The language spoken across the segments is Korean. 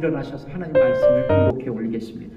일어나셔서 하나님 말씀을 공독해 올리겠습니다.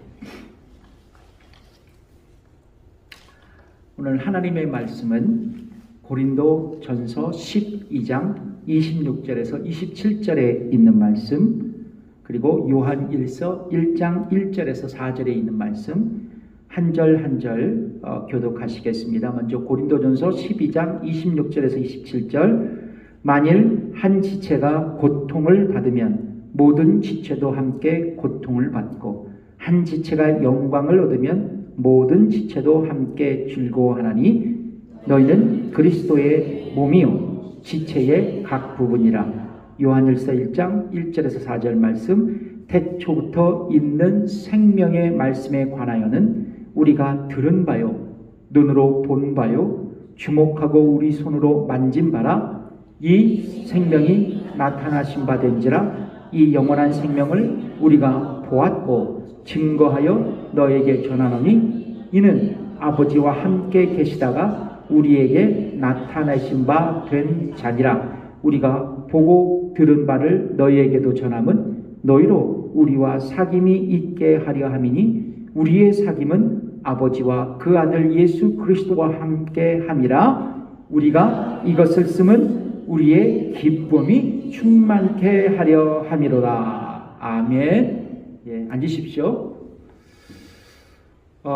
오늘 하나님의 말씀은 고린도 전서 12장 26절에서 27절에 있는 말씀, 그리고 요한 1서 1장 1절에서 4절에 있는 말씀 한 절 한 절 교독하시겠습니다. 먼저 고린도전서 12장 26절에서 27절. 만일 한 지체가 고통을 받으면 모든 지체도 함께 고통을 받고, 한 지체가 영광을 얻으면 모든 지체도 함께 즐거워하나니 너희는 그리스도의 몸이요 지체의 각 부분이라. 요한일서 1장 1절에서 4절 말씀. 태초부터 있는 생명의 말씀에 관하여는 우리가 들은 바요, 눈으로 본 바요, 주목하고 우리 손으로 만진 바라. 이 생명이 나타나신 바 된지라. 이 영원한 생명을 우리가 보았고 증거하여 너에게 전하노니 이는 아버지와 함께 계시다가 우리에게 나타나신 바 된 자니라. 우리가 보고 들은 바를 너희에게도 전함은 너희로 우리와 사귐이 있게 하려 함이니 우리의 사귐은 아버지와 그 아들 예수 그리스도와 함께 함이라. 우리가 이것을 쓰면 우리의 기쁨이 충만케 하려 함이로라. 아멘. 예, 앉으십시오.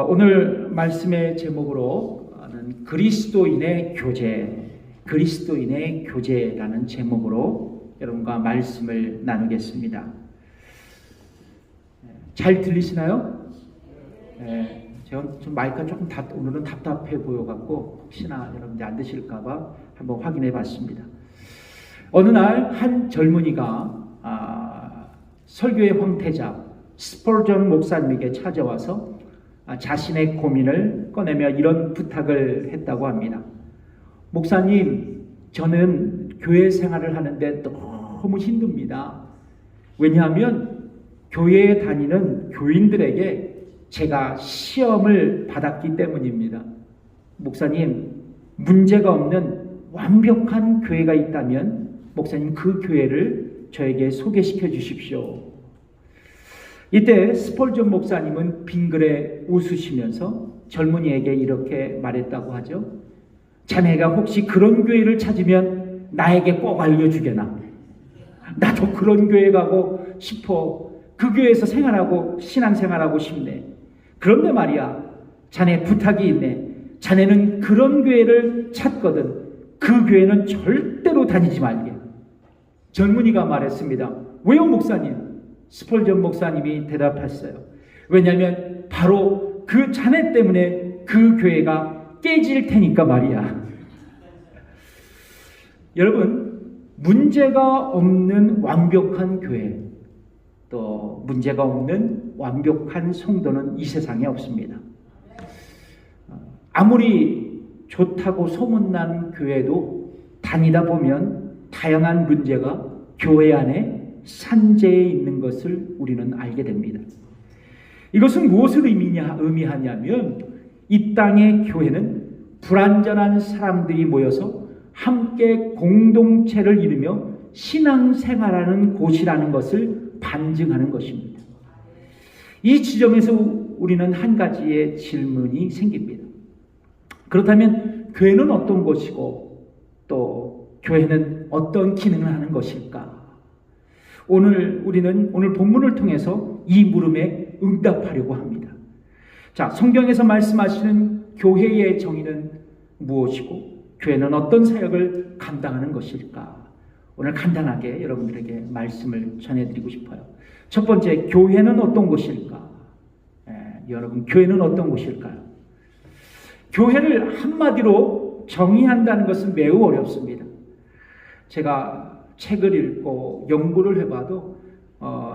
오늘 말씀의 제목으로는 그리스도인의 교제, 그리스도인의 교제라는 제목으로 여러분과 말씀을 나누겠습니다. 잘 들리시나요? 네, 제가 좀 마이크가 조금 오늘은 답답해 보여갖고 혹시나 여러분들 안 드실까봐 한번 확인해 봤습니다. 어느 날 한 젊은이가 설교의 황태자 스펄전 목사님에게 찾아와서 자신의 고민을 꺼내며 이런 부탁을 했다고 합니다. 목사님, 저는 교회 생활을 하는데 너무 힘듭니다. 왜냐하면 교회에 다니는 교인들에게 제가 시험을 받았기 때문입니다. 목사님, 문제가 없는 완벽한 교회가 있다면 목사님 그 교회를 저에게 소개시켜 주십시오. 이때 스펄전 목사님은 빙그레 웃으시면서 젊은이에게 이렇게 말했다고 하죠. 자네가 혹시 그런 교회를 찾으면 나에게 꼭 알려주게나. 나도 그런 교회 가고 싶어. 그 교회에서 생활하고 신앙생활하고 싶네. 그런데 말이야, 자네 부탁이 있네. 자네는 그런 교회를 찾거든. 그 교회는 절대로 다니지 말게. 젊은이가 말했습니다. 왜요, 목사님? 스펄전 목사님이 대답했어요. 왜냐하면 바로 그 자네 때문에 그 교회가 깨질 테니까 말이야. 여러분, 문제가 없는 완벽한 교회, 또 문제가 없는 완벽한 성도는 이 세상에 없습니다. 아무리 좋다고 소문난 교회도 다니다 보면 다양한 문제가 교회 안에 산재해 있는 것을 우리는 알게 됩니다. 이것은 무엇을 의미하냐면 이 땅의 교회는 불완전한 사람들이 모여서 함께 공동체를 이루며 신앙생활하는 곳이라는 것을 반증하는 것입니다. 이 지점에서 우리는 한 가지의 질문이 생깁니다. 그렇다면 교회는 어떤 것이고 또 교회는 어떤 기능을 하는 것일까? 우리는 오늘 본문을 통해서 이 물음에 응답하려고 합니다. 자, 성경에서 말씀하시는 교회의 정의는 무엇이고 교회는 어떤 사역을 감당하는 것일까? 오늘 간단하게 여러분들에게 말씀을 전해드리고 싶어요. 첫 번째, 교회는 어떤 곳일까? 여러분, 교회는 어떤 곳일까요? 교회를 한마디로 정의한다는 것은 매우 어렵습니다. 제가 책을 읽고 연구를 해봐도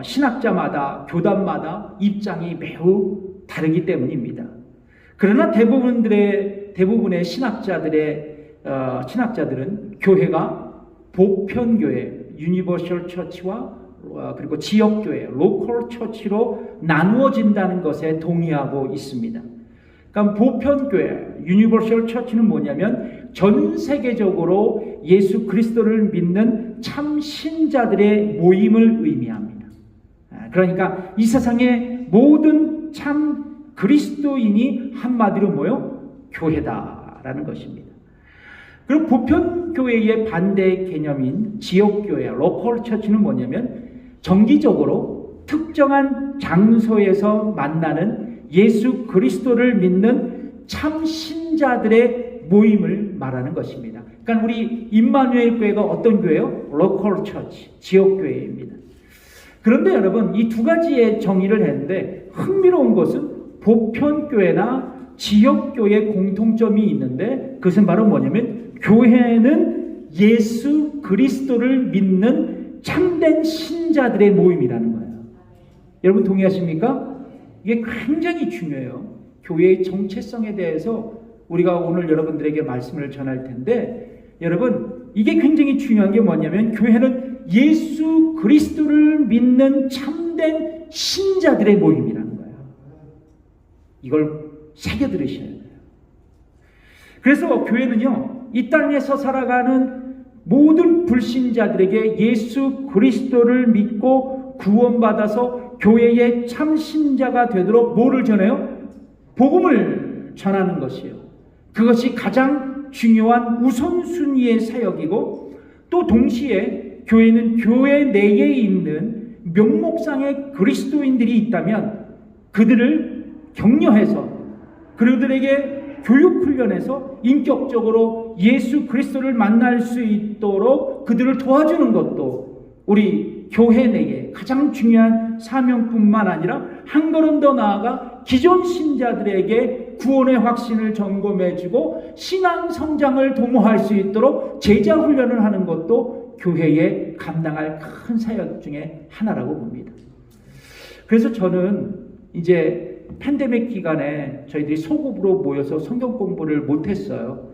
신학자마다, 교단마다 입장이 매우 다르기 때문입니다. 그러나 대부분의 신학자들은 교회가 보편교회, 유니버셜 처치와 그리고 지역교회, 로컬 처치로 나누어진다는 것에 동의하고 있습니다. 그러니까 보편교회, 유니버셜 처치는 뭐냐면 전 세계적으로 예수 그리스도를 믿는 참 신자들의 모임을 의미합니다. 그러니까 이 세상의 모든 참 그리스도인이 한마디로 뭐요? 교회다라는 것입니다. 그리고 보편교회의 반대 개념인 지역교회, 로컬 처치는 뭐냐면 정기적으로 특정한 장소에서 만나는 예수 그리스도를 믿는 참 신자들의 모임을 말하는 것입니다. 그러니까 우리 임마누엘 교회가 어떤 교회요? 로컬 처치, 지역교회입니다. 그런데 여러분, 이 두 가지의 정의를 했는데 흥미로운 것은 보편교회나 지역교회 공통점이 있는데 그것은 바로 뭐냐면 교회는 예수 그리스도를 믿는 참된 신자들의 모임이라는 거예요. 여러분 동의하십니까? 이게 굉장히 중요해요. 교회의 정체성에 대해서 우리가 오늘 여러분들에게 말씀을 전할 텐데 여러분 이게 굉장히 중요한 게 뭐냐면 교회는 예수 그리스도를 믿는 참된 신자들의 모임이라는 거예요. 이걸 새겨 들으셔야 돼요. 그래서 교회는요, 이 땅에서 살아가는 모든 불신자들에게 예수 그리스도를 믿고 구원받아서 교회의 참신자가 되도록 뭐를 전해요? 복음을 전하는 것이요. 그것이 가장 중요한 우선순위의 사역이고 또 동시에 교회는 교회 내에 있는 명목상의 그리스도인들이 있다면 그들을 격려해서 그들에게 교육훈련해서 인격적으로 예수 그리스도를 만날 수 있도록 그들을 도와주는 것도 우리 교회 내에 가장 중요한 사명뿐만 아니라 한 걸음 더 나아가 기존 신자들에게 구원의 확신을 점검해주고 신앙 성장을 도모할 수 있도록 제자 훈련을 하는 것도 교회에 감당할 큰 사역 중에 하나라고 봅니다. 그래서 저는 이제 팬데믹 기간에 저희들이 소급으로 모여서 성경 공부를 못했어요.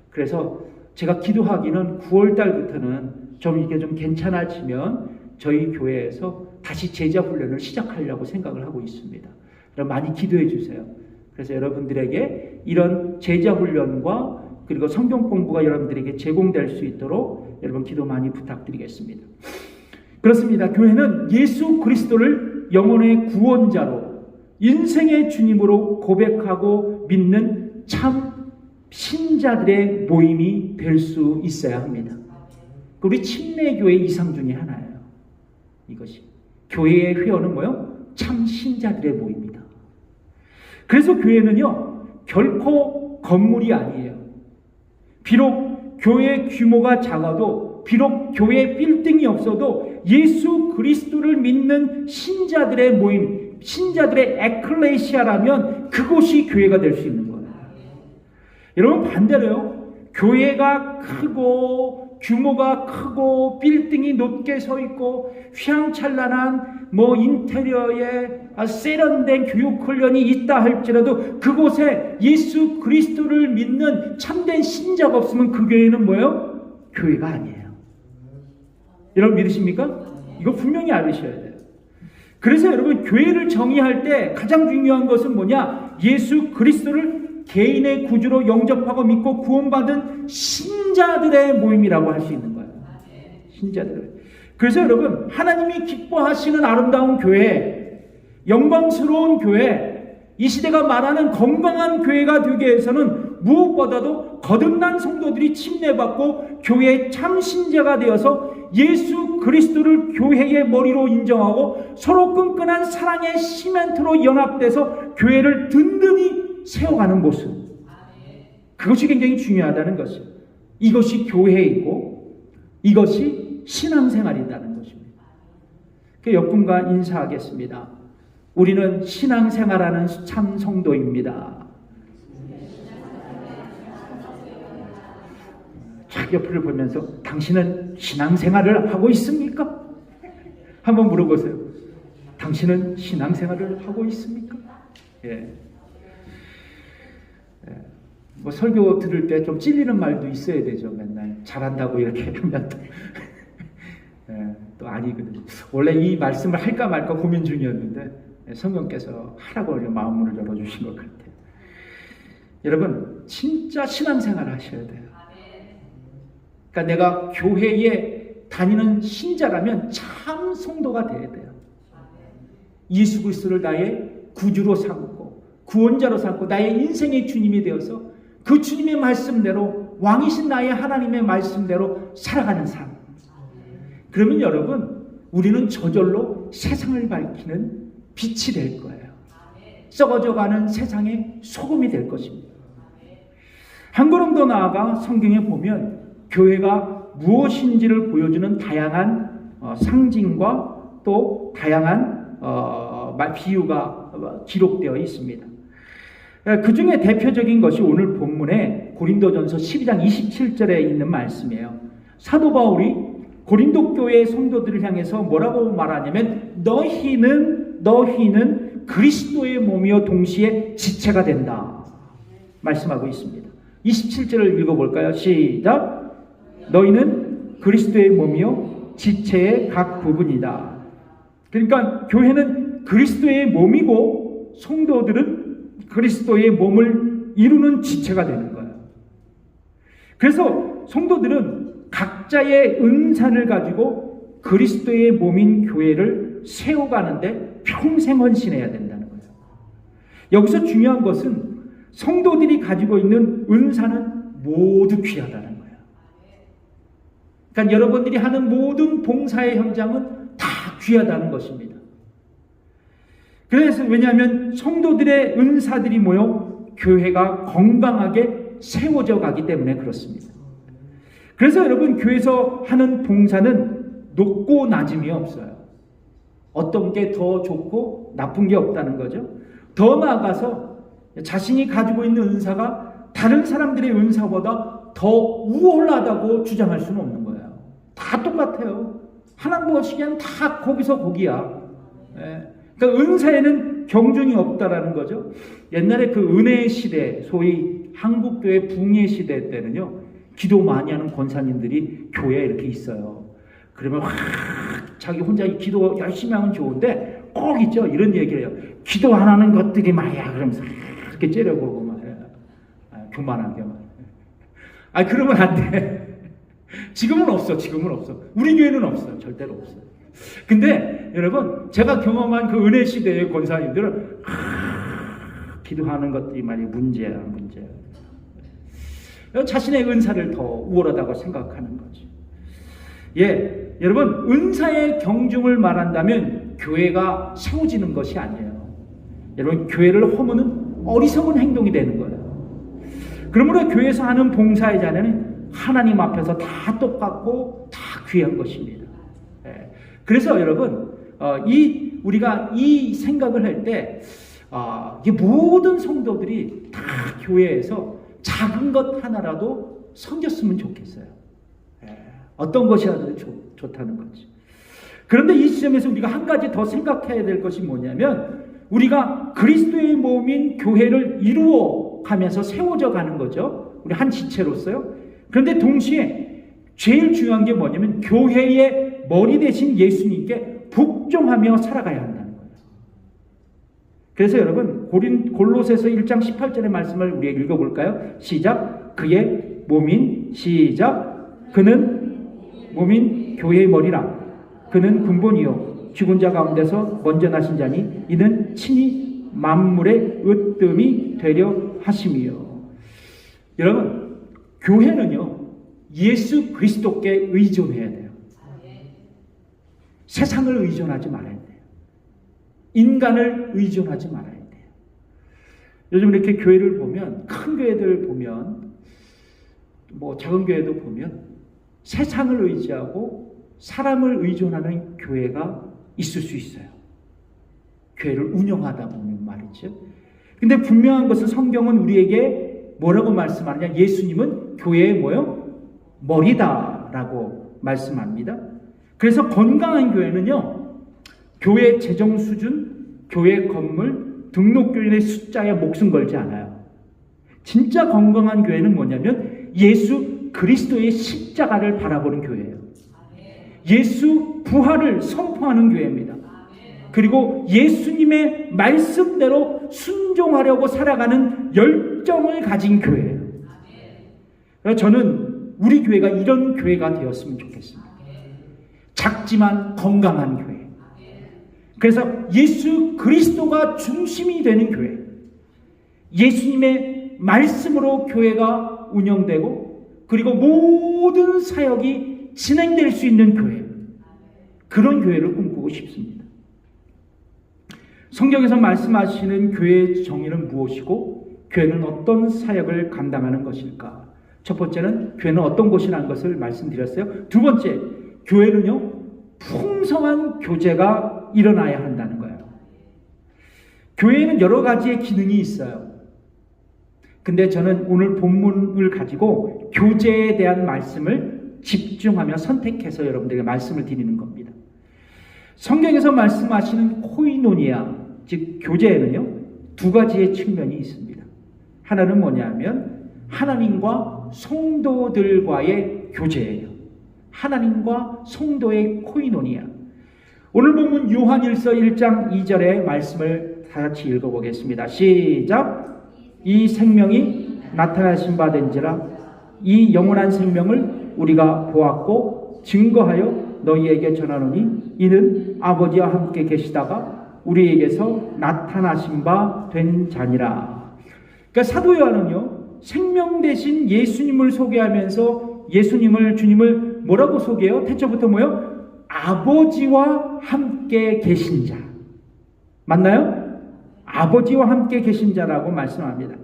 그래서 제가 기도하기는 9월 달부터는 이게 좀 괜찮아지면 저희 교회에서 다시 제자 훈련을 시작하려고 생각을 하고 있습니다. 그럼 많이 기도해 주세요. 그래서 여러분들에게 이런 제자 훈련과 그리고 성경 공부가 여러분들에게 제공될 수 있도록 여러분 기도 많이 부탁드리겠습니다. 그렇습니다. 교회는 예수 그리스도를 영혼의 구원자로 인생의 주님으로 고백하고 믿는 참 신자들의 모임이 될 수 있어야 합니다. 우리 침례교회 이상 중에 하나예요. 이것이 교회의 회원은 뭐요? 참 신자들의 모임이다. 그래서 교회는요 결코 건물이 아니에요. 비록 교회 규모가 작아도 비록 교회 빌딩이 없어도 예수 그리스도를 믿는 신자들의 모임, 신자들의 에클레시아라면 그곳이 교회가 될 수 있는 거예요. 여러분 반대로요. 교회가 크고 규모가 크고 빌딩이 높게 서 있고 휘황찬란한 인테리어에 세련된 교육훈련이 있다 할지라도 그곳에 예수 그리스도를 믿는 참된 신자가 없으면 그 교회는 뭐예요? 교회가 아니에요. 여러분 믿으십니까? 이거 분명히 알으셔야 돼요. 그래서 여러분 교회를 정의할 때 가장 중요한 것은 뭐냐? 예수 그리스도를 개인의 구주로 영접하고 믿고 구원받은 신자들의 모임이라고 할 수 있는 거예요. 신자들. 그래서 여러분 하나님이 기뻐하시는 아름다운 교회, 영광스러운 교회, 이 시대가 말하는 건강한 교회가 되기 위해서는 무엇보다도 거듭난 성도들이 침례받고 교회의 참 신자가 되어서 예수 그리스도를 교회의 머리로 인정하고 서로 끈끈한 사랑의 시멘트로 연합돼서 교회를 든든히 세워가는 모습, 그것이 굉장히 중요하다는 것이에요. 이것이 교회이고 이것이 신앙생활이라는 것입니다. 그 옆분과 인사하겠습니다. 우리는 신앙생활하는 참 성도입니다. 자기 옆을 보면서 당신은 신앙생활을 하고 있습니까? 한번 물어보세요. 당신은 신앙생활을 하고 있습니까? 예. 설교 들을 때 좀 찔리는 말도 있어야 되죠. 맨날 잘한다고 이렇게 하면 또 아니거든요. 원래 이 말씀을 할까 말까 고민 중이었는데 성령께서 하라고 마음문을 열어주신 것 같아요. 여러분 진짜 신앙생활 하셔야 돼요. 그러니까 내가 교회에 다니는 신자라면 참 성도가 돼야 돼요. 예수 그리스도를 나의 구주로 삼고 구원자로 삼고 나의 인생의 주님이 되어서 그 주님의 말씀대로 왕이신 나의 하나님의 말씀대로 살아가는 삶. 그러면 여러분, 우리는 저절로 세상을 밝히는 빛이 될 거예요. 썩어져가는 세상의 소금이 될 것입니다. 한 걸음 더 나아가 성경에 보면 교회가 무엇인지를 보여주는 다양한 상징과 또 다양한 비유가 기록되어 있습니다. 그 중에 대표적인 것이 오늘 본문에 고린도전서 12장 27절에 있는 말씀이에요. 사도 바울이 고린도 교회의 성도들을 향해서 뭐라고 말하냐면 너희는 그리스도의 몸이요 동시에 지체가 된다 말씀하고 있습니다. 27절을 읽어볼까요? 시작. 너희는 그리스도의 몸이요 지체의 각 부분이다. 그러니까 교회는 그리스도의 몸이고 성도들은 그리스도의 몸을 이루는 지체가 되는 거예요. 그래서 성도들은 각자의 은사를 가지고 그리스도의 몸인 교회를 세워가는데 평생 헌신해야 된다는 거예요. 여기서 중요한 것은 성도들이 가지고 있는 은사는 모두 귀하다는 거예요. 그러니까 여러분들이 하는 모든 봉사의 현장은 다 귀하다는 것입니다. 그래서 왜냐하면 성도들의 은사들이 모여 교회가 건강하게 세워져 가기 때문에 그렇습니다. 그래서 여러분, 교회에서 하는 봉사는 높고 낮음이 없어요. 어떤 게 더 좋고 나쁜 게 없다는 거죠. 더 나아가서 자신이 가지고 있는 은사가 다른 사람들의 은사보다 더 우월하다고 주장할 수는 없는 거예요. 다 똑같아요. 하나님 보시기에는 다 거기서 거기야. 그러니까 은사에는 경중이 없다라는 거죠. 옛날에 그 은혜의 시대, 소위 한국교회 붕의 시대 때는요, 기도 많이 하는 권사님들이 교회에 이렇게 있어요. 그러면 자기 혼자 기도 열심히 하면 좋은데 꼭 있죠. 이런 얘기를 해요. 기도 안 하는 것들이 말이야. 그러면서 이렇게 째려보고 말이야. 교만하게 말이야. 그러면 안 돼. 지금은 없어. 우리 교회는 없어요. 절대로 없어요. 근데 여러분, 제가 경험한 그 은혜 시대의 권사님들은 기도하는 것들이 말이 문제야. 자신의 은사를 더 우월하다고 생각하는 거죠. 여러분, 은사의 경중을 말한다면 교회가 세워지는 것이 아니에요. 여러분, 교회를 허무는 어리석은 행동이 되는 거예요. 그러므로 교회에서 하는 봉사의 자리는 하나님 앞에서 다 똑같고 다 귀한 것입니다. 그래서 여러분, 우리가 이 생각을 할 때, 모든 성도들이 다 교회에서 작은 것 하나라도 섬겼으면 좋겠어요. 어떤 것이라도 좋다는 거지. 그런데 이 시점에서 우리가 한 가지 더 생각해야 될 것이 뭐냐면, 우리가 그리스도의 몸인 교회를 이루어 가면서 세워져 가는 거죠. 우리 한 지체로서요. 그런데 동시에 제일 중요한 게 뭐냐면 교회의 머리 대신 예수님께 복종하며 살아가야 한다는 거예요. 그래서 여러분, 골로새서 1장 18절의 말씀을 우리가 읽어볼까요? 시작. 그의 몸인 시작. 그는 몸인 교회의 머리라. 그는 근본이요 죽은 자 가운데서 먼저 나신 자니 이는 친히 만물의 으뜸이 되려 하심이요. 여러분, 교회는요 예수 그리스도께 의존해야 돼요. 세상을 의존하지 말아야 돼요. 인간을 의존하지 말아야 돼요. 요즘 이렇게 교회를 보면, 큰 교회들 보면, 작은 교회도 보면 세상을 의지하고 사람을 의존하는 교회가 있을 수 있어요. 교회를 운영하다 보면 말이죠. 근데 분명한 것은 성경은 우리에게 뭐라고 말씀하느냐? 예수님은 교회의 머리다라고 말씀합니다. 그래서 건강한 교회는요, 교회 재정 수준, 교회 건물, 등록교인의 숫자에 목숨 걸지 않아요. 진짜 건강한 교회는 뭐냐면 예수 그리스도의 십자가를 바라보는 교회예요. 예수 부활을 선포하는 교회입니다. 그리고 예수님의 말씀대로 순종하려고 살아가는 열정을 가진 교회예요. 저는 우리 교회가 이런 교회가 되었으면 좋겠습니다. 작지만 건강한 교회. 그래서 예수 그리스도가 중심이 되는 교회, 예수님의 말씀으로 교회가 운영되고 그리고 모든 사역이 진행될 수 있는 교회, 그런 교회를 꿈꾸고 싶습니다. 성경에서 말씀하시는 교회의 정의는 무엇이고 교회는 어떤 사역을 감당하는 것일까? 첫 번째는 교회는 어떤 곳이라는 것을 말씀드렸어요. 두 번째, 교회는요, 풍성한 교제가 일어나야 한다는 거예요. 교회에는 여러 가지의 기능이 있어요. 근데 저는 오늘 본문을 가지고 교제에 대한 말씀을 집중하며 선택해서 여러분들에게 말씀을 드리는 겁니다. 성경에서 말씀하시는 코이노니아, 즉 교제에는요, 두 가지의 측면이 있습니다. 하나는 뭐냐면 하나님과 성도들과의 교제예요. 하나님과 성도의 코이노니아. 오늘 본문 요한일서 1장 2절의 말씀을 다 같이 읽어보겠습니다. 시작. 이 생명이 나타나신 바 된지라 이 영원한 생명을 우리가 보았고 증거하여 너희에게 전하노니 이는 아버지와 함께 계시다가 우리에게서 나타나신 바 된 자니라. 그러니까 사도 요한은요, 생명 대신 예수님을 소개하면서 예수님을, 주님을 뭐라고 소개해요? 태초부터 뭐요? 아버지와 함께 계신 자. 맞나요? 아버지와 함께 계신 자라고 말씀합니다.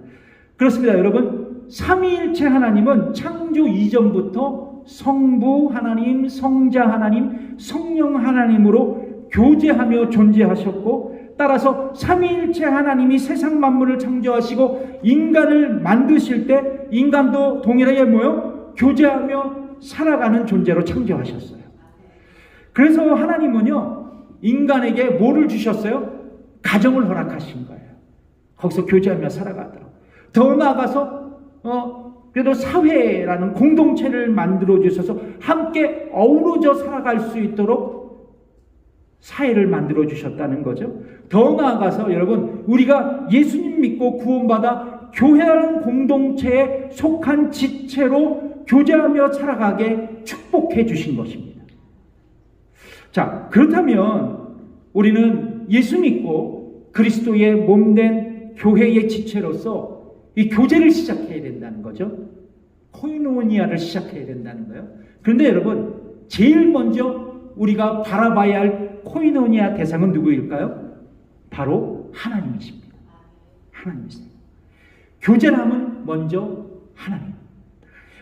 그렇습니다. 여러분, 삼위일체 하나님은 창조 이전부터 성부 하나님, 성자 하나님, 성령 하나님으로 교제하며 존재하셨고, 따라서 삼위일체 하나님이 세상 만물을 창조하시고 인간을 만드실 때 인간도 동일하게 뭐요? 교제하며 살아가는 존재로 창조하셨어요. 그래서 하나님은요, 인간에게 뭐를 주셨어요? 가정을 허락하신 거예요. 거기서 교제하며 살아가도록. 더 나아가서 그래도 사회라는 공동체를 만들어 주셔서 함께 어우러져 살아갈 수 있도록 사회를 만들어 주셨다는 거죠. 더 나아가서 여러분, 우리가 예수님 믿고 구원받아 교회라는 공동체에 속한 지체로 교제하며 살아가게 축복해 주신 것입니다. 자, 그렇다면 우리는 예수 믿고 그리스도의 몸된 교회의 지체로서 이 교제를 시작해야 된다는 거죠. 코이노니아를 시작해야 된다는 거예요. 그런데 여러분, 제일 먼저 우리가 바라봐야 할 코이노니아 대상은 누구일까요? 바로 하나님이십니다. 하나님이십니다. 교제라면 먼저 하나님.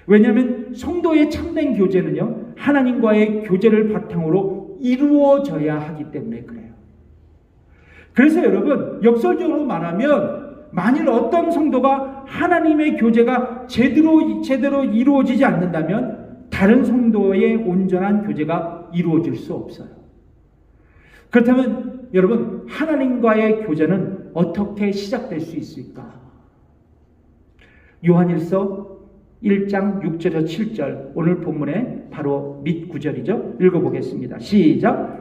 왜냐하면 성도의 참된 교제는요, 하나님과의 교제를 바탕으로 이루어져야 하기 때문에 그래요. 그래서 여러분, 역설적으로 말하면 만일 어떤 성도가 하나님의 교제가 제대로 이루어지지 않는다면 다른 성도의 온전한 교제가 이루어질 수 없어요. 그렇다면 여러분, 하나님과의 교제는 어떻게 시작될 수 있을까? 요한일서 1장 6절에서 7절, 오늘 본문의 바로 밑 구절이죠. 읽어보겠습니다. 시작.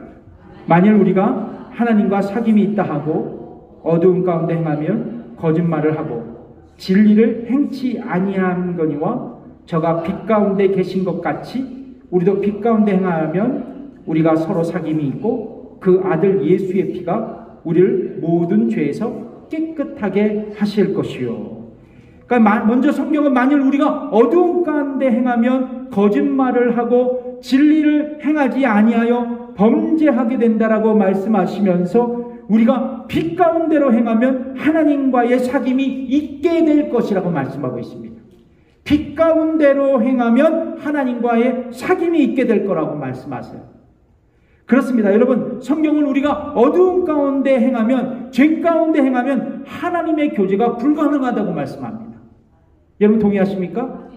만일 우리가 하나님과 사귐이 있다 하고 어두운 가운데 행하면 거짓말을 하고 진리를 행치 아니한 거니와 저가 빛 가운데 계신 것 같이 우리도 빛 가운데 행하면 우리가 서로 사귐이 있고 그 아들 예수의 피가 우리를 모든 죄에서 깨끗하게 하실 것이요. 그러니까 먼저 성경은 만일 우리가 어두운 가운데 행하면 거짓말을 하고 진리를 행하지 아니하여 범죄하게 된다라고 말씀하시면서 우리가 빛 가운데로 행하면 하나님과의 사귐이 있게 될 것이라고 말씀하고 있습니다. 빛 가운데로 행하면 하나님과의 사귐이 있게 될 거라고 말씀하세요. 그렇습니다. 여러분, 성경은 우리가 어두운 가운데 행하면, 죄 가운데 행하면 하나님의 교제가 불가능하다고 말씀합니다. 여러분 동의하십니까?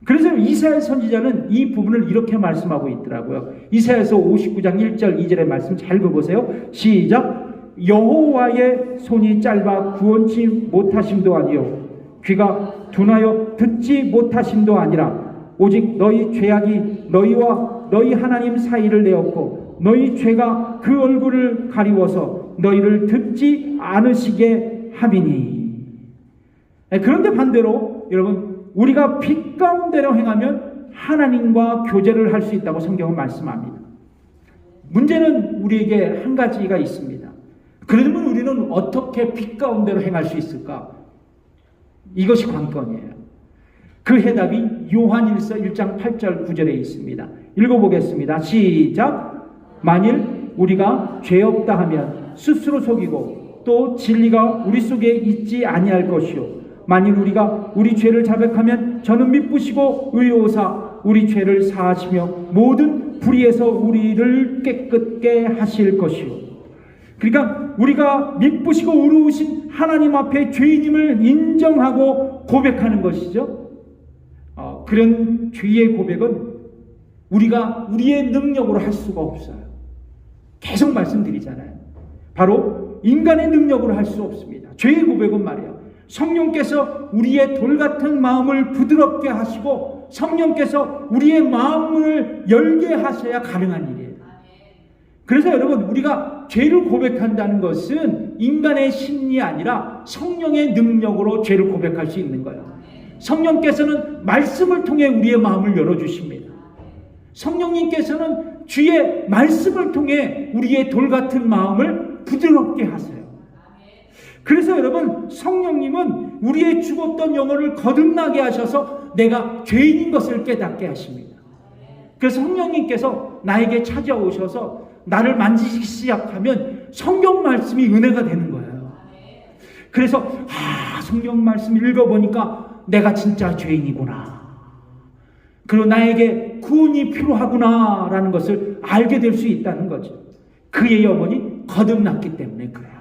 그래서 이사야 선지자는 이 부분을 이렇게 말씀하고 있더라고요. 이사야서 59장 1절 2절의 말씀 잘 읽어보세요. 시작. 여호와의 손이 짧아 구원치 못하심도 아니요 귀가 둔하여 듣지 못하심도 아니라 오직 너희 죄악이 너희와 너희 하나님 사이를 내었고 너희 죄가 그 얼굴을 가리워서 너희를 듣지 않으시게 함이니. 그런데 반대로 여러분, 우리가 빛 가운데로 행하면 하나님과 교제를 할 수 있다고 성경은 말씀합니다. 문제는 우리에게 한 가지가 있습니다. 그러면 우리는 어떻게 빛 가운데로 행할 수 있을까? 이것이 관건이에요. 그 해답이 요한일서 1장 8절 9절에 있습니다. 읽어보겠습니다. 시작. 만일 우리가 죄 없다 하면 스스로 속이고 또 진리가 우리 속에 있지 아니할 것이요 만일 우리가 우리 죄를 자백하면 저는 미쁘시고 의로우사 우리 죄를 사하시며 모든 불의에서 우리를 깨끗게 하실 것이요. 그러니까 우리가 미쁘시고 의로우신 하나님 앞에 죄인임을 인정하고 고백하는 것이죠. 그런 죄의 고백은 우리가 우리의 능력으로 할 수가 없어요. 계속 말씀드리잖아요. 바로 인간의 능력으로 할 수 없습니다. 죄의 고백은 말이에요. 성령께서 우리의 돌 같은 마음을 부드럽게 하시고 성령께서 우리의 마음을 열게 하셔야 가능한 일이에요. 그래서 여러분, 우리가 죄를 고백한다는 것은 인간의 심리 아니라 성령의 능력으로 죄를 고백할 수 있는 거예요. 성령께서는 말씀을 통해 우리의 마음을 열어주십니다. 성령님께서는 주의 말씀을 통해 우리의 돌 같은 마음을 부드럽게 하세요. 그래서 여러분, 성령님은 우리의 죽었던 영혼을 거듭나게 하셔서 내가 죄인인 것을 깨닫게 하십니다. 그래서 성령님께서 나에게 찾아오셔서 나를 만지기 시작하면 성경 말씀이 은혜가 되는 거예요. 그래서 성경 말씀 읽어보니까 내가 진짜 죄인이구나. 그리고 나에게 구원이 필요하구나 라는 것을 알게 될 수 있다는 거죠. 그의 영혼이 거듭났기 때문에 그래요.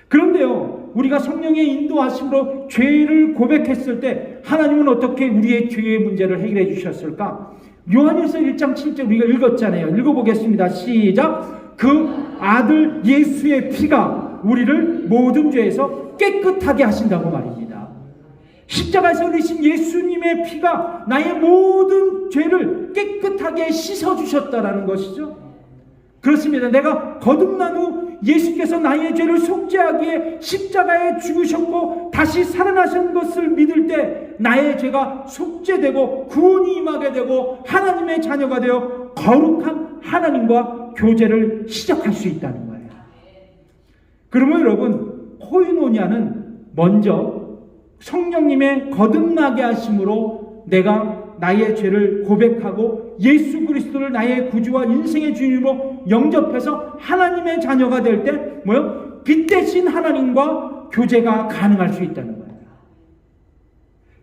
그런데요, 우리가 성령의 인도하심으로 죄를 고백했을 때 하나님은 어떻게 우리의 죄의 문제를 해결해 주셨을까? 요한일서 1장 7절 우리가 읽었잖아요. 읽어보겠습니다. 시작. 그 아들 예수의 피가 우리를 모든 죄에서 깨끗하게 하신다고 말입니다. 십자가에서 흘리신 예수님의 피가 나의 모든 죄를 깨끗하게 씻어주셨다라는 것이죠. 그렇습니다. 내가 거듭난 후 예수께서 나의 죄를 속죄하기에 십자가에 죽으셨고 다시 살아나신 것을 믿을 때 나의 죄가 속죄되고 구원이 임하게 되고 하나님의 자녀가 되어 거룩한 하나님과 교제를 시작할 수 있다는 거예요. 그러면 여러분, 코이노니아는 먼저 성령님의 거듭나게 하심으로 내가 나의 죄를 고백하고 예수 그리스도를 나의 구주와 인생의 주인으로 영접해서 하나님의 자녀가 될 때 빛 대신 하나님과 교제가 가능할 수 있다는 거예요.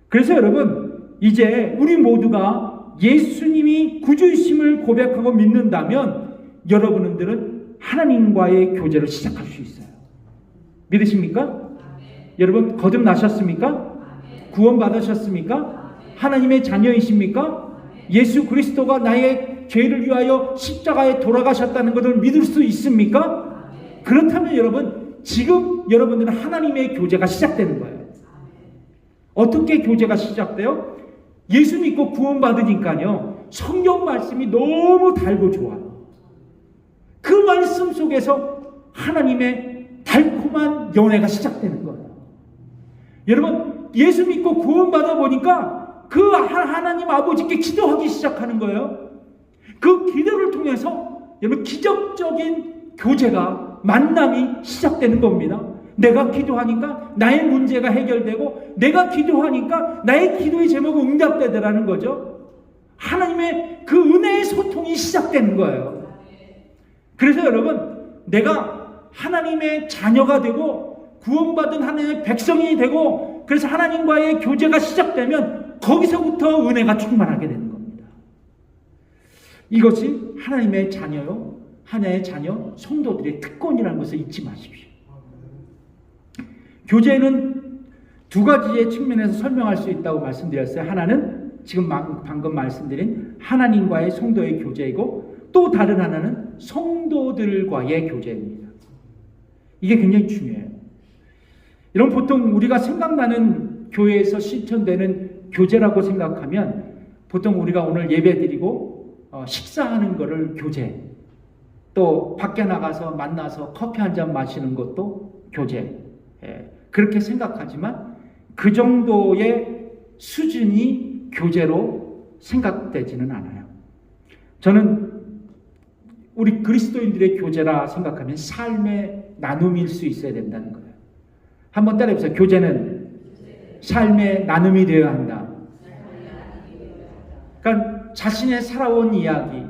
그래서 여러분, 이제 우리 모두가 예수님이 구주이심을 고백하고 믿는다면 여러분들은 하나님과의 교제를 시작할 수 있어요. 믿으십니까? 여러분, 거듭나셨습니까? 구원받으셨습니까? 하나님의 자녀이십니까? 예수 그리스도가 나의 죄를 위하여 십자가에 돌아가셨다는 것을 믿을 수 있습니까? 그렇다면 여러분, 지금 여러분들은 하나님의 교제가 시작되는 거예요. 어떻게 교제가 시작돼요? 예수 믿고 구원받으니까요, 성경 말씀이 너무 달고 좋아요. 그 말씀 속에서 하나님의 달콤한 연애가 시작되는 거예요. 여러분, 예수 믿고 구원받아 보니까 그 하나님 아버지께 기도하기 시작하는 거예요. 그 기도를 통해서 여러분, 기적적인 교제가, 만남이 시작되는 겁니다. 내가 기도하니까 나의 문제가 해결되고 내가 기도하니까 나의 기도의 제목이 응답되더라는 거죠. 하나님의 그 은혜의 소통이 시작되는 거예요. 그래서 여러분, 내가 하나님의 자녀가 되고 구원받은 하나님의 백성이 되고 그래서 하나님과의 교제가 시작되면 거기서부터 은혜가 충만하게 되는 겁니다. 이것이 하나님의 자녀요, 하나님의 자녀 성도들의 특권이라는 것을 잊지 마십시오. 교제는 두 가지의 측면에서 설명할 수 있다고 말씀드렸어요. 하나는 지금 방금 말씀드린 하나님과의 성도의 교제이고, 또 다른 하나는 성도들과의 교제입니다. 이게 굉장히 중요해요. 이런 보통 우리가 생각나는 교회에서 실천되는 교제라고 생각하면 보통 우리가 오늘 예배드리고 식사하는 거를 교제, 또 밖에 나가서 만나서 커피 한 잔 마시는 것도 교제, 그렇게 생각하지만 그 정도의 수준이 교제로 생각되지는 않아요. 저는 우리 그리스도인들의 교제라 생각하면 삶의 나눔일 수 있어야 된다는 거예요. 한번 따라해보세요. 교제는 삶의 나눔이 되어야 한다. 그러니까 자신의 살아온 이야기,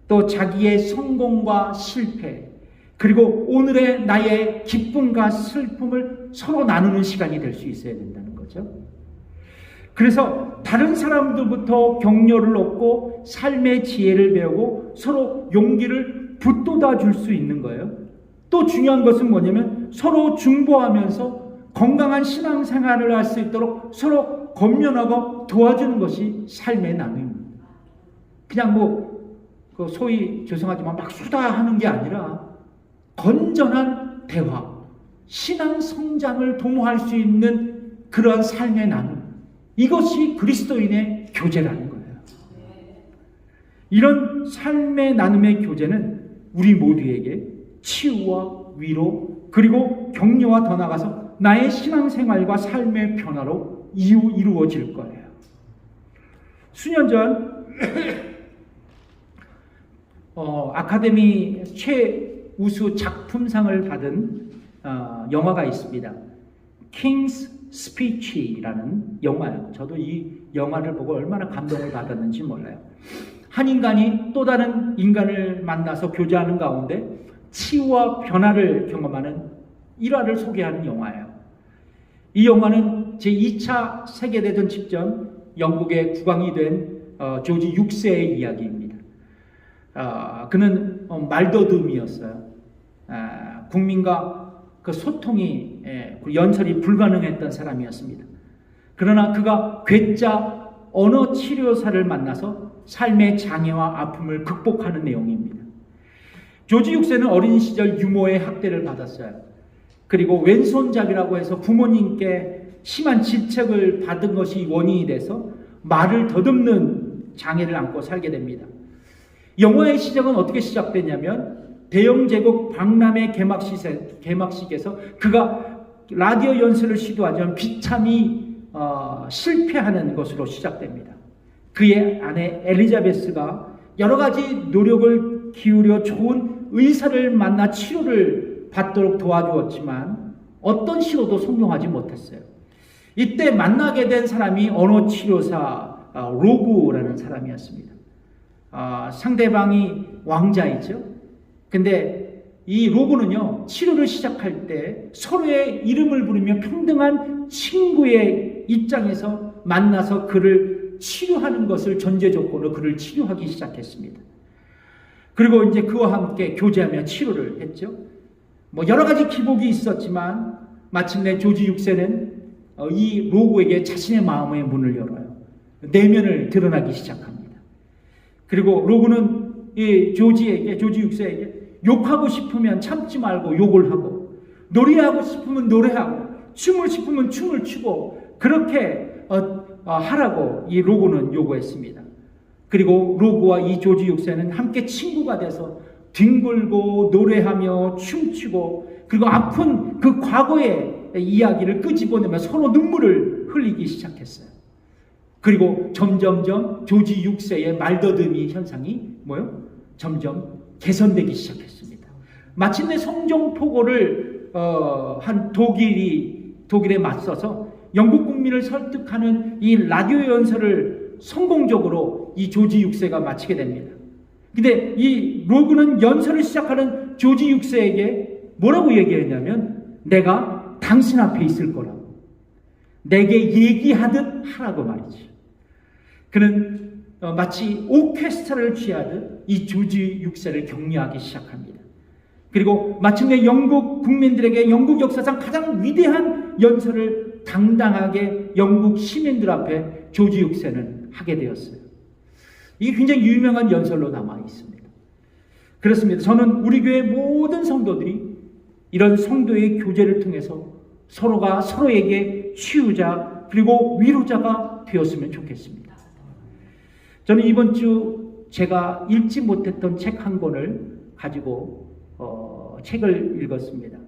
또 자기의 성공과 실패, 그리고 오늘의 나의 기쁨과 슬픔을 서로 나누는 시간이 될 수 있어야 된다는 거죠. 그래서 다른 사람들부터 격려를 얻고 삶의 지혜를 배우고 서로 용기를 북돋아 줄 수 있는 거예요. 또 중요한 것은 뭐냐면 서로 중보하면서 건강한 신앙생활을 할 수 있도록 서로 권면하고 도와주는 것이 삶의 나눔입니다. 그냥 소위 죄송하지만 막 수다하는 게 아니라 건전한 대화, 신앙 성장을 도모할 수 있는 그러한 삶의 나눔, 이것이 그리스도인의 교제라는 거예요. 이런 삶의 나눔의 교제는 우리 모두에게 치유와 위로, 그리고 격려와 더 나아가서 나의 신앙생활과 삶의 변화로 이루어질 거예요. 수년 전 아카데미 최우수 작품상을 받은 영화가 있습니다. 킹스 스피치라는 영화예요. 저도 이 영화를 보고 얼마나 감동을 받았는지 몰라요. 한 인간이 또 다른 인간을 만나서 교제하는 가운데 치유와 변화를 경험하는 일화를 소개하는 영화예요. 이 영화는 제2차 세계대전 직전 영국의 국왕이 된 조지 6세의 이야기입니다. 그는 말더듬이었어요. 국민과 그 소통이 연설이 불가능했던 사람이었습니다. 그러나 그가 괴짜 언어 치료사를 만나서 삶의 장애와 아픔을 극복하는 내용입니다. 조지 6세는 어린 시절 유모의 학대를 받았어요. 그리고 왼손잡이라고 해서 부모님께 심한 질책을 받은 것이 원인이 돼서 말을 더듬는 장애를 안고 살게 됩니다. 영화의 시작은 어떻게 시작되냐면 대영 제국 박람회 개막식에서 그가 라디오 연설을 시도하지만 비참히 실패하는 것으로 시작됩니다. 그의 아내 엘리자베스가 여러 가지 노력을 기울여 좋은 의사를 만나 치료를 받도록 도와주었지만 어떤 시도도 성공하지 못했어요. 이때 만나게 된 사람이 언어치료사 로그라는 사람이었습니다. 상대방이 왕자이죠. 근데 이 로그는요, 치료를 시작할 때 서로의 이름을 부르며 평등한 친구의 입장에서 만나서 그를 치료하는 것을 전제 조건으로 그를 치료하기 시작했습니다. 그리고 이제 그와 함께 교제하며 치료를 했죠. 여러 가지 기복이 있었지만 마침내 조지 6세는 이 로그에게 자신의 마음의 문을 열어요. 내면을 드러나기 시작합니다. 그리고 로그는 이 조지 6세에게 욕하고 싶으면 참지 말고 욕을 하고, 노래하고 싶으면 노래하고, 춤을 싶으면 춤을 추고, 그렇게 하라고 이 로그는 요구했습니다. 그리고 로그와 이 조지 6세는 함께 친구가 돼서 뒹굴고 노래하며 춤추고, 그리고 아픈 그 과거의 이야기를 끄집어내며 서로 눈물을 흘리기 시작했어요. 그리고 점점점 조지 6세의 말더듬이 현상이 점점 개선되기 시작했습니다. 마침내 성정포고를 한 독일에 맞서서 영국 국민을 설득하는 이 라디오 연설을 성공적으로 이 조지 6세가 마치게 됩니다. 근데 이 로그는 연설을 시작하는 조지 6세에게 뭐라고 얘기했냐면, 내가 당신 앞에 있을 거라고, 내게 얘기하듯 하라고 말이지. 그는 마치 오케스트라를 취하듯 이 조지 6세를 격려하기 시작합니다. 그리고 마침내 영국 국민들에게 영국 역사상 가장 위대한 연설을 당당하게 영국 시민들 앞에 조지 6세는 하게 되었어요. 이게 굉장히 유명한 연설로 남아 있습니다. 그렇습니다. 저는 우리 교회 모든 성도들이 이런 성도의 교제를 통해서 서로가 서로에게 치유자 그리고 위로자가 되었으면 좋겠습니다. 저는 이번 주 제가 읽지 못했던 책 한 권을 가지고 책을 읽었습니다.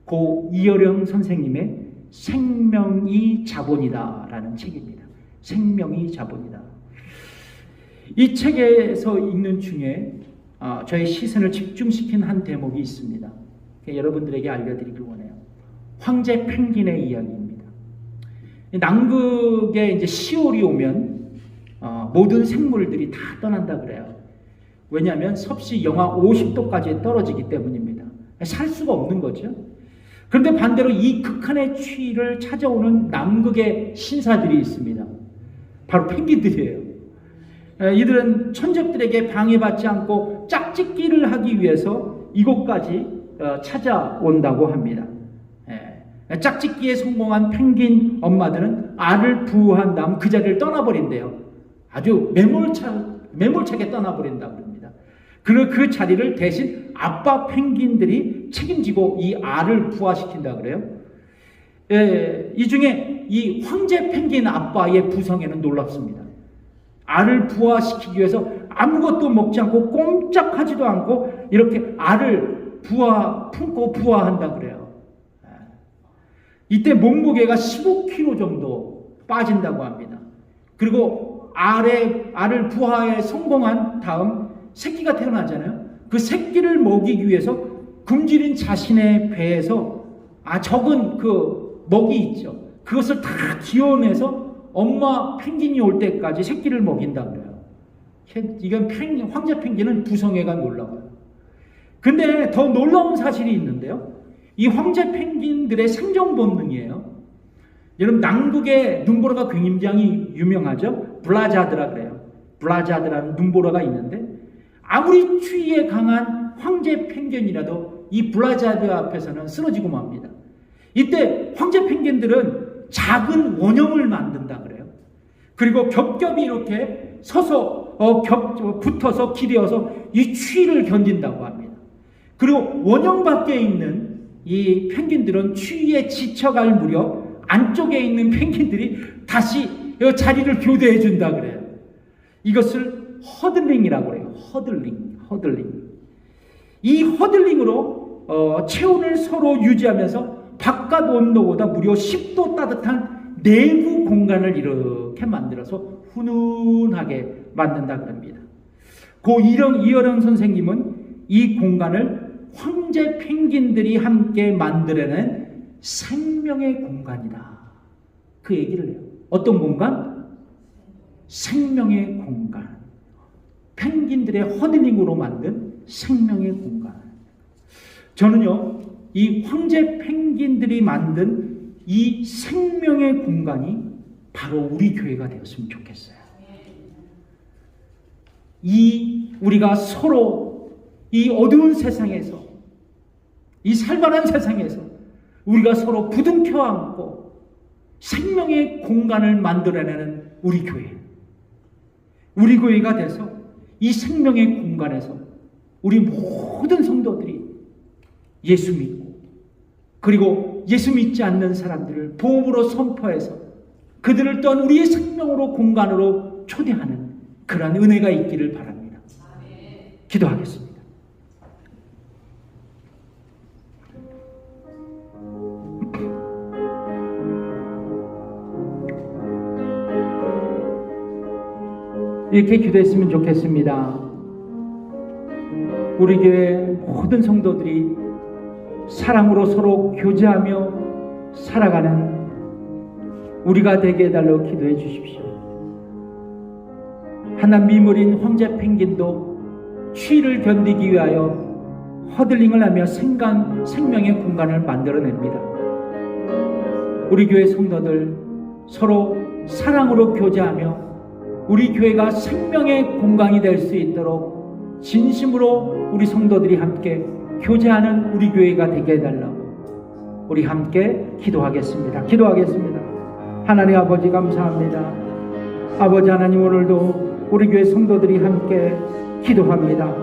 고 이어령 선생님의 생명이 자본이다 라는 책입니다. 생명이 자본이다. 이 책에서 읽는 중에 저의 시선을 집중시킨 한 대목이 있습니다. 여러분들에게 알려드리길 원해요. 황제 펭귄의 이야기입니다. 남극에 이제 10월이 오면 모든 생물들이 다 떠난다 그래요. 왜냐하면 섭씨 영하 50도까지 떨어지기 때문입니다. 살 수가 없는 거죠. 그런데 반대로 이 극한의 추위를 찾아오는 남극의 신사들이 있습니다. 바로 펭귄들이에요. 이들은 천적들에게 방해받지 않고 짝짓기를 하기 위해서 이곳까지 찾아온다고 합니다. 짝짓기에 성공한 펭귄 엄마들은 알을 부화한 다음 그 자리를 떠나버린대요. 아주 매몰차게 떠나버린다고 합니다. 그 자리를 대신 아빠 펭귄들이 책임지고 이 알을 부화시킨다 그래요. 이 중에 이 황제 펭귄 아빠의 부성에는 놀랍습니다. 알을 부화시키기 위해서 아무것도 먹지 않고 꼼짝하지도 않고 이렇게 알을 품고 부화한다 그래요. 이때 몸무게가 15kg 정도 빠진다고 합니다. 그리고 알을 부화에 성공한 다음 새끼가 태어나잖아요. 그 새끼를 먹이기 위해서 굶주린 자신의 배에서 적은 그 먹이 있죠. 그것을 다 기어내서 엄마 펭귄이 올 때까지 새끼를 먹인다 그래요. 이건 황제 펭귄은 부성애가 놀라워요. 근데 더 놀라운 사실이 있는데요. 이 황제 펭귄들의 생존 본능이에요. 여러분 남극의 눈보라가 굉장히 유명하죠. 블라자드라 그래요. 블라자드라는 눈보라가 있는데 아무리 추위에 강한 황제 펭귄이라도 이 블라자드 앞에서는 쓰러지고 맙니다. 이때 황제 펭귄들은 작은 원형을 만든다 그래요. 그리고 겹겹이 이렇게 서서 붙어서 기대어서 이 추위를 견딘다고 합니다. 그리고 원형 밖에 있는 이 펭귄들은 추위에 지쳐갈 무렵 안쪽에 있는 펭귄들이 다시 자리를 교대해 준다 그래요. 이것을 허들링이라고 해요. 허들링. 이 허들링으로 체온을 서로 유지하면서 바깥 온도보다 무려 10도 따뜻한 내부 공간을 이렇게 만들어서 훈훈하게 만든다 그럽니다. 고 이어령 선생님은 이 공간을 황제 펭귄들이 함께 만들어낸 생명의 공간이다. 그 얘기를 해요. 어떤 공간? 생명의 공간. 펭귄들의 허들링으로 만든 생명의 공간. 저는요, 이 황제 펭귄들이 만든 이 생명의 공간이 바로 우리 교회가 되었으면 좋겠어요. 우리가 서로 이 어두운 세상에서, 이 살벌한 세상에서 우리가 서로 부둥켜 안고 생명의 공간을 만들어내는 우리 교회. 우리 교회가 돼서 이 생명의 공간에서 우리 모든 성도들이 예수 믿고 그리고 예수 믿지 않는 사람들을 복음으로 선포해서 그들을 또한 우리의 생명으로 공간으로 초대하는 그러한 은혜가 있기를 바랍니다. 기도하겠습니다. 이렇게 기도했으면 좋겠습니다. 우리 교회 모든 성도들이 사랑으로 서로 교제하며 살아가는 우리가 되게 해달라고 기도해 주십시오. 하나 미물인 황제 펭귄도 추위를 견디기 위하여 허들링을 하며 생명의 공간을 만들어냅니다. 우리 교회 성도들 서로 사랑으로 교제하며 우리 교회가 생명의 공간이 될 수 있도록 진심으로 우리 성도들이 함께 교제하는 우리 교회가 되게 해달라고 우리 함께 기도하겠습니다. 하나님 아버지 감사합니다. 아버지 하나님 오늘도 우리 교회 성도들이 함께 기도합니다.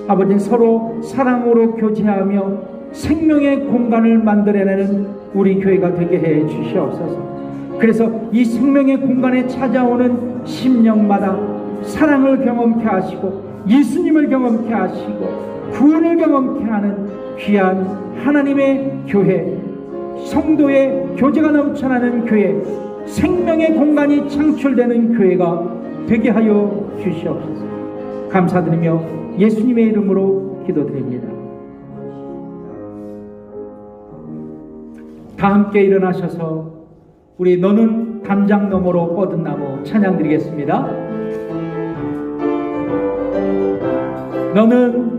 아버지 서로 사랑으로 교제하며 생명의 공간을 만들어내는 우리 교회가 되게 해 주시옵소서. 그래서 이 생명의 공간에 찾아오는 심령마다 사랑을 경험케 하시고 예수님을 경험케 하시고 구원을 경험케 하는 귀한 하나님의 교회, 성도의 교제가 넘쳐나는 교회, 생명의 공간이 창출되는 교회가 되게 하여 주시옵소서. 감사드리며 예수님의 이름으로 기도드립니다. 다 함께 일어나셔서 우리 너는 담장 너머로 뻗은 나무 찬양 드리겠습니다. 너는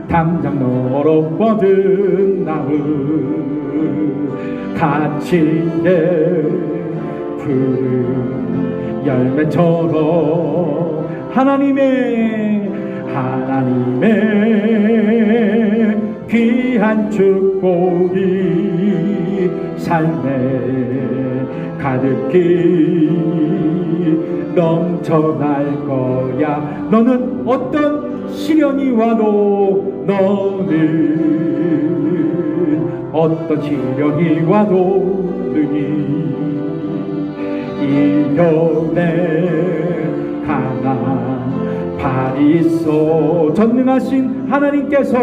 담장 너머로 뻗은 나무 갇힌데 푸른 열매처럼 하나님의 귀한 축복이 삶에 가득히 넘쳐날 거야. 너는 어떤 시련이 와도 너는 어떤 시련이 와도 능히 이겨내 가나 발이 있어. 전능하신 하나님께서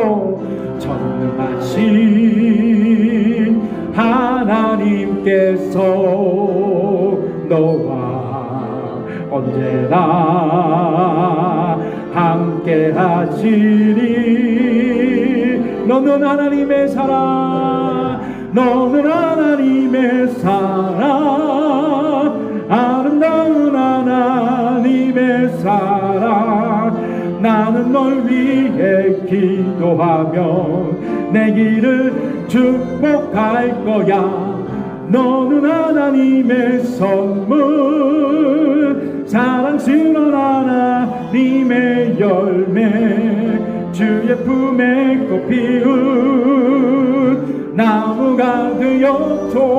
너와 언제나 함께 하시리. 너는 하나님의 사랑, 너는 하나님의 사랑, 아름다운 하나님의 사랑. 나는 널 위해 기도하며 내 길을 축복할 거야. 너는 하나님의 선물, 사랑스러운 하나님의 열매, 주의 품에 꽃 피운 나무가 되었소.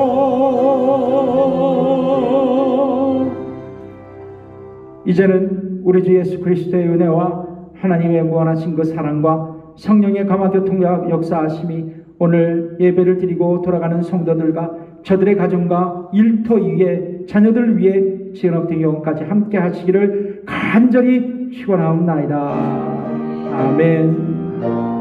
이제는 우리 주 예수 그리스도의 은혜와 하나님의 무한하신 그 사랑과 성령의 감화교통 역사하심이 오늘 예배를 드리고 돌아가는 성도들과 저들의 가정과 일터 위에 자녀들 위에 지금부터 영원까지 함께 하시기를 간절히 축원하옵나이다. 아멘.